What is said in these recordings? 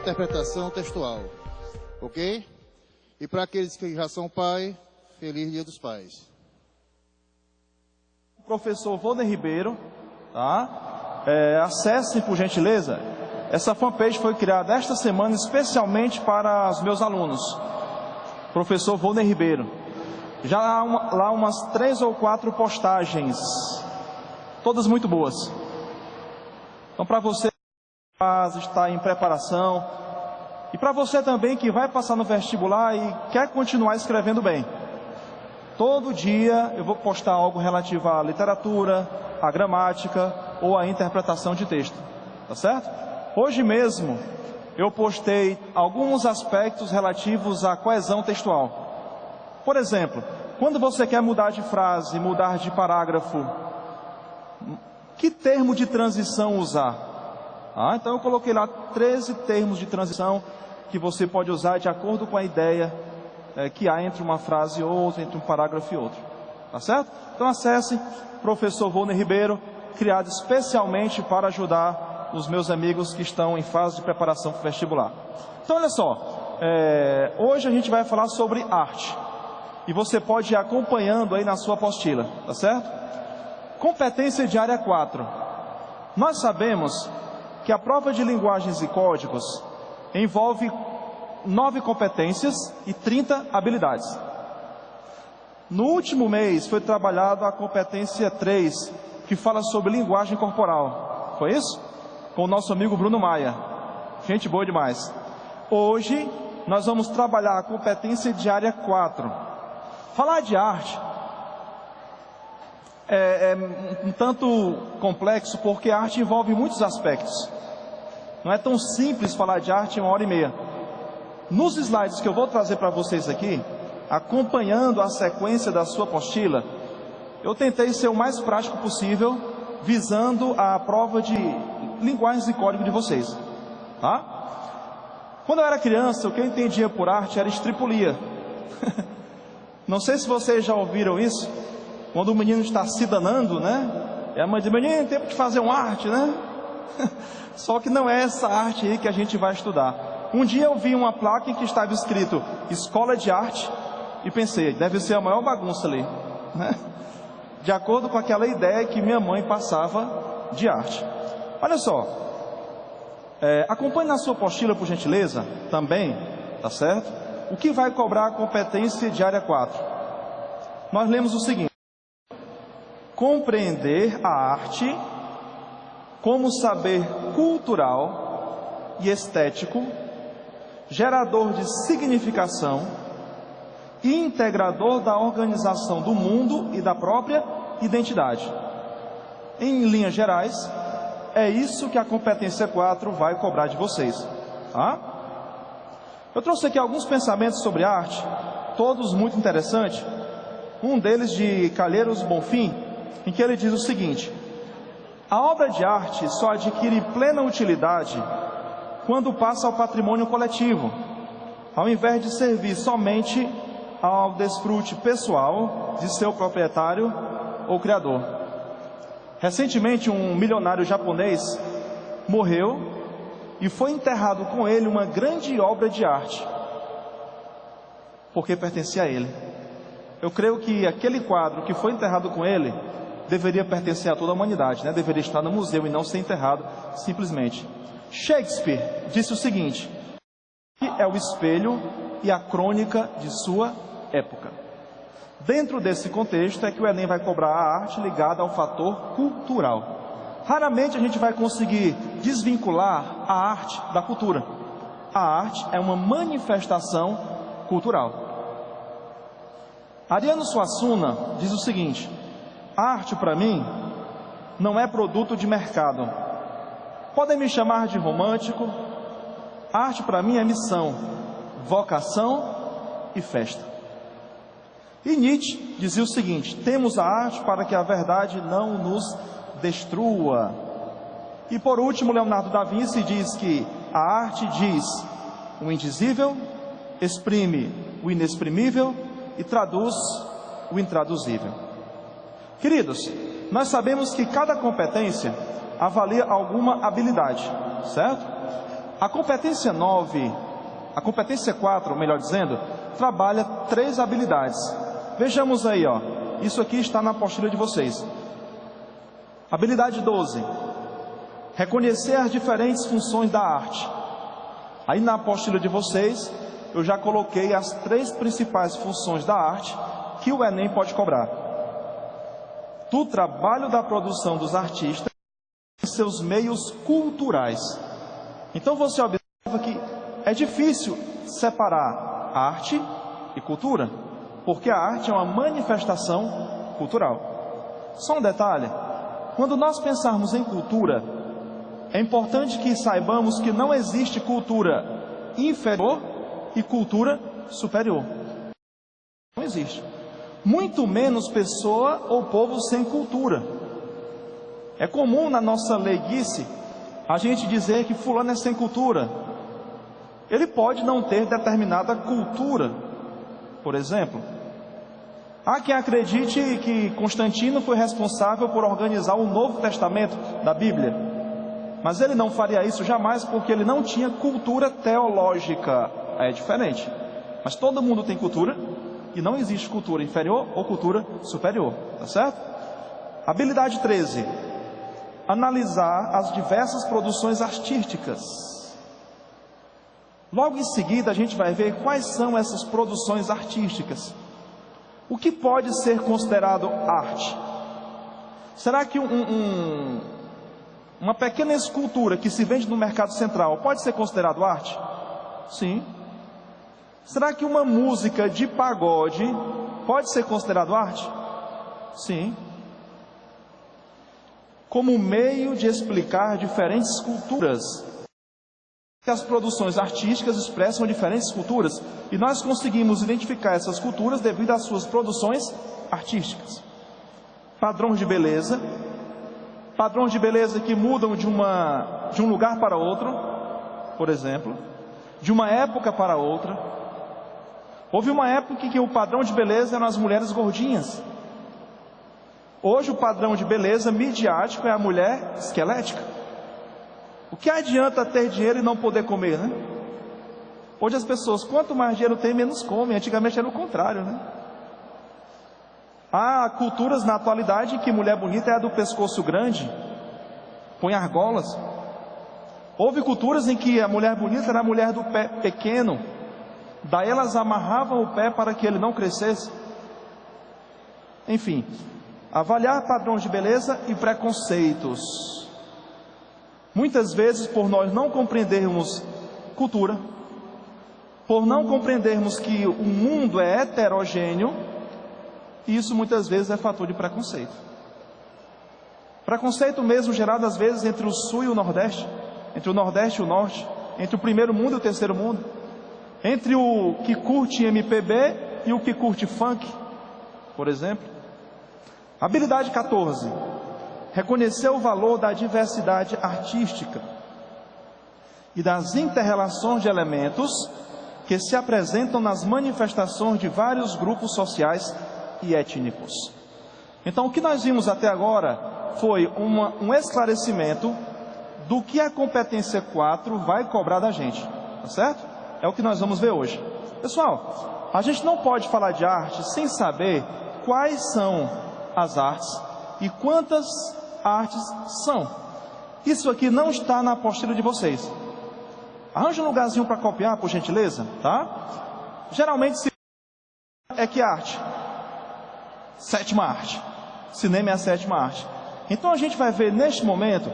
interpretação textual. Ok? E para aqueles que já são pai, feliz Dia dos Pais. Professor Volney Ribeiro, tá? Acessem por gentileza. Essa fanpage foi criada esta semana especialmente para os meus alunos. Professor Volney Ribeiro. Já há lá umas 3 ou 4 postagens, todas muito boas. Então, para você que está em preparação, e para você também que vai passar no vestibular e quer continuar escrevendo bem, todo dia eu vou postar algo relativo à literatura, à gramática ou à interpretação de texto, tá certo? Hoje mesmo eu postei alguns aspectos relativos à coesão textual. Por exemplo, quando você quer mudar de frase, mudar de parágrafo, que termo de transição usar? Então eu coloquei lá 13 termos de transição que você pode usar de acordo com a ideia que há entre uma frase e outra, entre um parágrafo e outro. Tá certo? Então acesse Professor Volney Ribeiro, criado especialmente para ajudar os meus amigos que estão em fase de preparação para o vestibular. Então olha só, hoje a gente vai falar sobre arte. E você pode ir acompanhando aí na sua apostila, tá certo? Competência de área 4. Nós sabemos que a prova de linguagens e códigos envolve 9 competências e 30 habilidades. No último mês foi trabalhado a competência 3, que fala sobre linguagem corporal. Foi isso? Com o nosso amigo Bruno Maia. Gente boa demais. Hoje nós vamos trabalhar a competência de área 4. Falar de arte é um tanto complexo, porque a arte envolve muitos aspectos. Não é tão simples falar de arte em 1h30. Nos slides que eu vou trazer para vocês aqui, acompanhando a sequência da sua apostila, eu tentei ser o mais prático possível, visando a prova de linguagens e código de vocês. Tá? Quando eu era criança, o que eu entendia por arte era estripulia. Não sei se vocês já ouviram isso, quando o menino está se danando, né? E a mãe diz: menino, tempo de fazer uma arte, né? Só que não é essa arte aí que a gente vai estudar. Um dia eu vi uma placa em que estava escrito Escola de Arte e pensei, deve ser a maior bagunça ali, né? De acordo com aquela ideia que minha mãe passava de arte. Olha só, acompanhe na sua apostila, por gentileza, também, tá certo? O que vai cobrar a competência de área 4? Nós lemos o seguinte: compreender a arte como saber cultural e estético, gerador de significação e integrador da organização do mundo e da própria identidade. Em linhas gerais, é isso que a competência 4 vai cobrar de vocês, tá? Eu trouxe aqui alguns pensamentos sobre arte, todos muito interessantes. Um deles de Calheiros Bonfim, em que ele diz o seguinte: a obra de arte só adquire plena utilidade quando passa ao patrimônio coletivo, ao invés de servir somente ao desfrute pessoal de seu proprietário ou criador. Recentemente, um milionário japonês morreu e foi enterrado com ele uma grande obra de arte, porque pertencia a ele. Eu creio que aquele quadro que foi enterrado com ele deveria pertencer a toda a humanidade, né? Deveria estar no museu e não ser enterrado simplesmente. Shakespeare disse o seguinte: é o espelho e a crônica de sua época. Dentro desse contexto é que o Enem vai cobrar a arte ligada ao fator cultural. Raramente a gente vai conseguir desvincular a arte da cultura. A arte é uma manifestação cultural. Ariano Suassuna diz o seguinte: arte para mim não é produto de mercado. Podem me chamar de romântico. Arte para mim é missão, vocação e festa. E Nietzsche dizia o seguinte: temos a arte para que a verdade não nos destrua. E por último, Leonardo da Vinci diz que a arte diz o indizível, exprime o inexprimível e traduz o intraduzível. Queridos, nós sabemos que cada competência avalia alguma habilidade, certo? A competência 9, a competência 4, melhor dizendo, trabalha 3 habilidades. Vejamos aí, ó. Isso aqui está na apostila de vocês. Habilidade 12. Reconhecer as diferentes funções da arte. Aí na apostila de vocês, eu já coloquei as 3 principais funções da arte que o Enem pode cobrar. Do trabalho da produção dos artistas e seus meios culturais. Então você observa que é difícil separar arte e cultura, porque a arte é uma manifestação cultural. Só um detalhe, quando nós pensarmos em cultura, é importante que saibamos que não existe cultura inferior e cultura superior. Não existe. Muito menos pessoa ou povo sem cultura. É comum na nossa leiguice a gente dizer que fulano é sem cultura. Ele pode não ter determinada cultura. Por exemplo, há quem acredite que Constantino foi responsável por organizar o Novo Testamento da Bíblia. Mas ele não faria isso jamais porque ele não tinha cultura teológica. É diferente. Mas todo mundo tem cultura e não existe cultura inferior ou cultura superior. Tá certo? Habilidade 13. Analisar as diversas produções artísticas. Logo em seguida a gente vai ver quais são essas produções artísticas. O que pode ser considerado arte? Será que uma pequena escultura que se vende no mercado central pode ser considerado arte? Sim. Será que uma música de pagode pode ser considerado arte? Sim. Como meio de explicar diferentes culturas. As produções artísticas expressam diferentes culturas e nós conseguimos identificar essas culturas devido às suas produções artísticas. Padrões de beleza que mudam de um lugar para outro, por exemplo, de uma época para outra. Houve uma época em que o padrão de beleza eram as mulheres gordinhas. Hoje o padrão de beleza midiático é a mulher esquelética. O que adianta ter dinheiro e não poder comer, né? Hoje as pessoas, quanto mais dinheiro tem, menos comem. Antigamente era o contrário, né? Há culturas na atualidade em que mulher bonita é a do pescoço grande, põe argolas. Houve culturas em que a mulher bonita era a mulher do pé pequeno, daí elas amarravam o pé para que ele não crescesse. Enfim, avaliar padrões de beleza e preconceitos. Muitas vezes, por nós não compreendermos cultura, por não compreendermos que o mundo é heterogêneo, isso muitas vezes é fator de preconceito. Preconceito mesmo gerado às vezes entre o sul e o nordeste, entre o nordeste e o norte, entre o primeiro mundo e o terceiro mundo, entre o que curte MPB e o que curte funk, por exemplo. Habilidade 14. Reconhecer o valor da diversidade artística e das inter-relações de elementos que se apresentam nas manifestações de vários grupos sociais e étnicos. Então, o que nós vimos até agora foi um esclarecimento do que a competência 4 vai cobrar da gente, tá certo? É o que nós vamos ver hoje. Pessoal, a gente não pode falar de arte sem saber quais são as artes e quantas artes são. Isso aqui não está na apostila de vocês. Arranja um lugarzinho para copiar, por gentileza, tá? Geralmente se é que arte? Sétima arte. Cinema é a sétima arte. Então a gente vai ver neste momento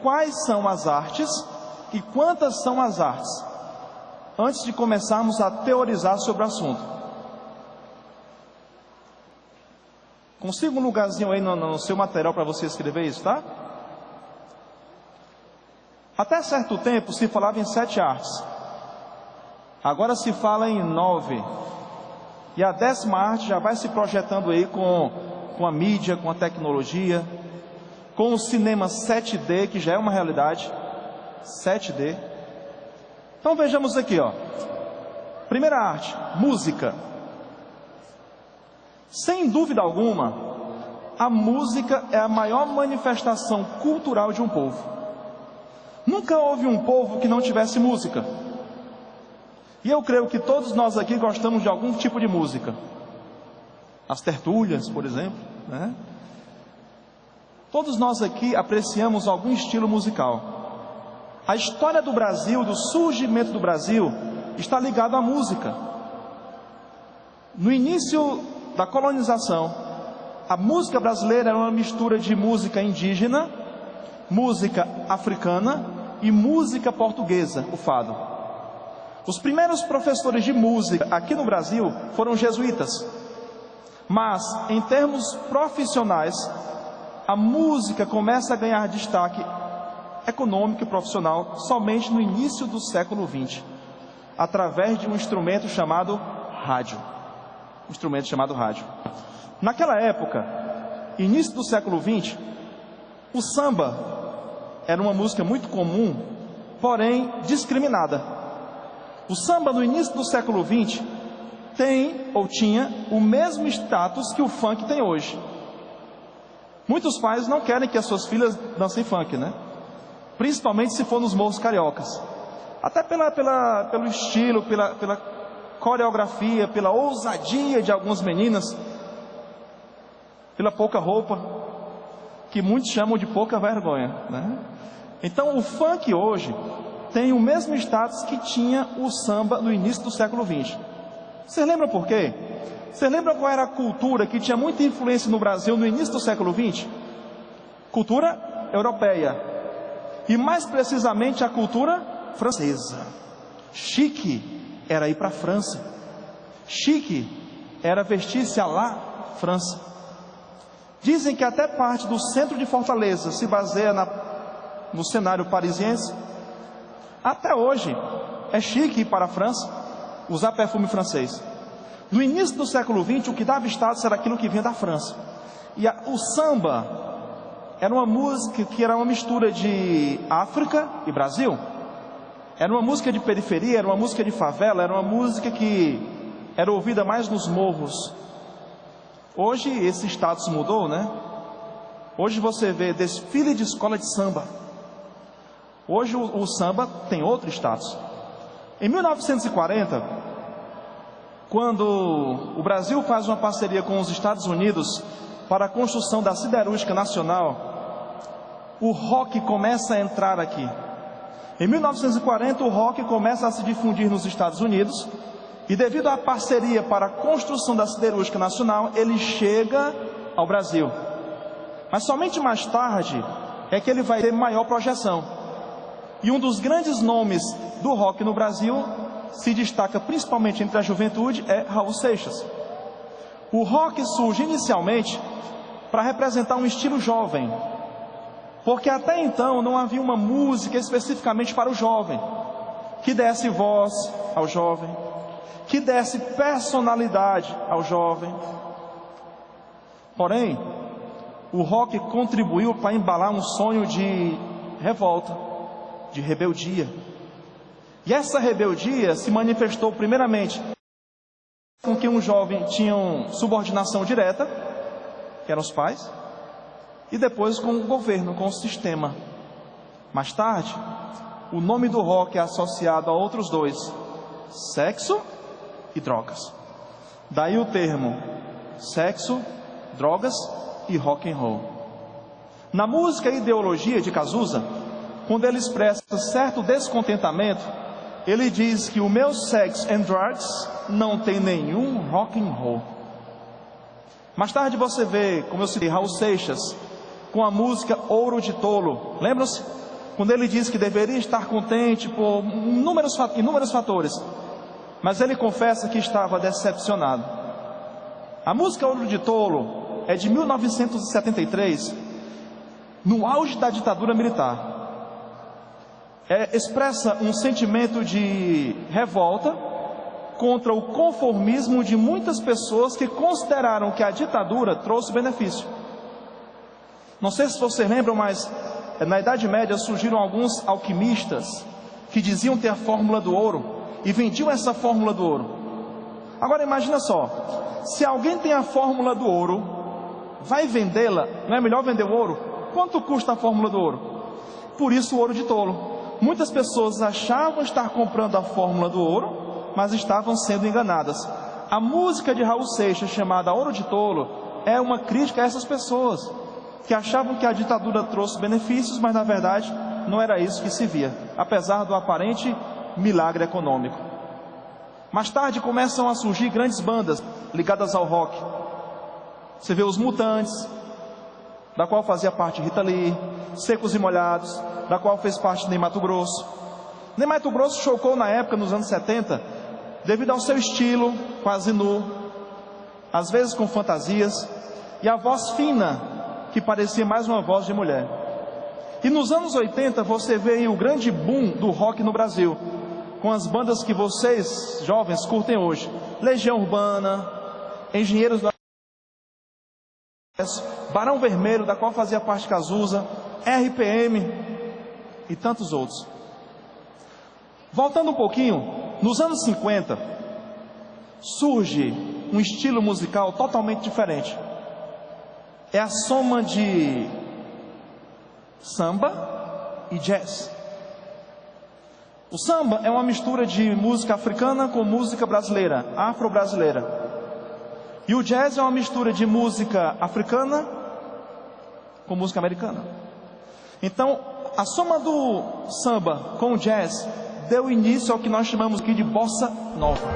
quais são as artes e quantas são as artes, antes de começarmos a teorizar sobre o assunto. Consiga um lugarzinho aí no seu material para você escrever isso, tá? Até certo tempo se falava em 7 artes. Agora se fala em 9. E a 10ª arte já vai se projetando aí com a mídia, com a tecnologia, com o cinema 7D, que já é uma realidade. 7D. Então vejamos aqui, ó. Primeira arte, música. Sem dúvida alguma, a música é a maior manifestação cultural de um povo. Nunca houve um povo que não tivesse música. E eu creio que todos nós aqui gostamos de algum tipo de música. As tertúlias, por exemplo, né? Todos nós aqui apreciamos algum estilo musical. A história do Brasil, do surgimento do Brasil, está ligada à música. No início da colonização, a música brasileira era uma mistura de música indígena, música africana e música portuguesa, o fado. Os primeiros professores de música aqui no Brasil foram jesuítas. Mas, em termos profissionais, a música começa a ganhar destaque econômico e profissional somente no início do século XX, através de um instrumento chamado rádio. Naquela época, início do século XX, o samba era uma música muito comum, porém discriminada. O samba no início do século XX tem ou tinha o mesmo status que o funk tem hoje. Muitos pais não querem que as suas filhas dancem funk, né? Principalmente se for nos morros cariocas. Até pelo estilo, pela coreografia, pela ousadia de algumas meninas, pela pouca roupa, que muitos chamam de pouca vergonha, né? Então o funk hoje tem o mesmo status que tinha o samba no início do século XX. Você lembra por quê? Você lembra qual era a cultura que tinha muita influência no Brasil no início do século XX? Cultura europeia. E mais precisamente a cultura francesa. Chique era ir para a França. Chique era vestir-se à la França. Dizem que até parte do centro de Fortaleza se baseia no cenário parisiense. Até hoje é chique ir para a França, usar perfume francês. No início do século XX, o que dava status era aquilo que vinha da França. E o samba era uma música que era uma mistura de África e Brasil. Era uma música de periferia, era uma música de favela, era uma música que era ouvida mais nos morros. Hoje esse status mudou, né? Hoje você vê desfile de escola de samba. Hoje o samba tem outro status. Em 1940, quando o Brasil faz uma parceria com os Estados Unidos para a construção da siderúrgica nacional, o rock começa a entrar aqui. Em 1940, o rock começa a se difundir nos Estados Unidos, e devido à parceria para a construção da siderúrgica nacional, ele chega ao Brasil. Mas somente mais tarde é que ele vai ter maior projeção. E um dos grandes nomes do rock no Brasil se destaca principalmente entre a juventude é Raul Seixas. O rock surge inicialmente para representar um estilo jovem, porque até então não havia uma música especificamente para o jovem, que desse voz ao jovem, que desse personalidade ao jovem. Porém, o rock contribuiu para embalar um sonho de revolta, de rebeldia. E essa rebeldia se manifestou primeiramente com que um jovem tinha subordinação direta, que eram os pais, e depois com o governo, com o sistema. Mais tarde, o nome do rock é associado a outros dois: sexo e drogas. Daí o termo sexo, drogas e rock and roll. Na música Ideologia de Cazuza, quando ele expressa certo descontentamento, ele diz que o meu sex and drugs não tem nenhum rock and roll. Mais tarde você vê, como eu citei, Raul Seixas com a música Ouro de Tolo. Lembram-se? Quando ele diz que deveria estar contente por inúmeros fatores, mas ele confessa que estava decepcionado. A música Ouro de Tolo é de 1973, no auge da ditadura militar. Expressa um sentimento de revolta contra o conformismo de muitas pessoas que consideraram que a ditadura trouxe benefício. Não sei se vocês lembram, mas na Idade Média surgiram alguns alquimistas que diziam ter a fórmula do ouro e vendiam essa fórmula do ouro. Agora imagina só, se alguém tem a fórmula do ouro, vai vendê-la, não é melhor vender o ouro? Quanto custa a fórmula do ouro? Por isso o ouro de tolo. muitas pessoas achavam estar comprando a fórmula do ouro, mas estavam sendo enganadas. A música de Raul Seixas, chamada Ouro de Tolo, é uma crítica a essas pessoas que achavam que a ditadura trouxe benefícios, mas na verdade não era isso que se via, apesar do aparente milagre econômico. Mais tarde começam a surgir grandes bandas ligadas ao rock. Você vê os Mutantes, da qual fazia parte Rita Lee, Secos e Molhados, da qual fez parte Ney Matogrosso. Ney Matogrosso chocou na época, nos anos 70, devido ao seu estilo, quase nu, às vezes com fantasias, e a voz fina, que parecia mais uma voz de mulher. E nos anos 80 você vê aí o grande boom do rock no Brasil, com as bandas que vocês, jovens, curtem hoje: Legião Urbana, Engenheiros do Barão Vermelho, da qual fazia parte Cazuza, RPM e tantos outros. Voltando um pouquinho, nos anos 50 surge um estilo musical totalmente diferente. É a soma de samba e jazz. O samba é uma mistura de música africana com música brasileira, afro-brasileira. E o jazz é uma mistura de música africana com música americana. Então, a soma do samba com o jazz deu início ao que nós chamamos aqui de bossa nova.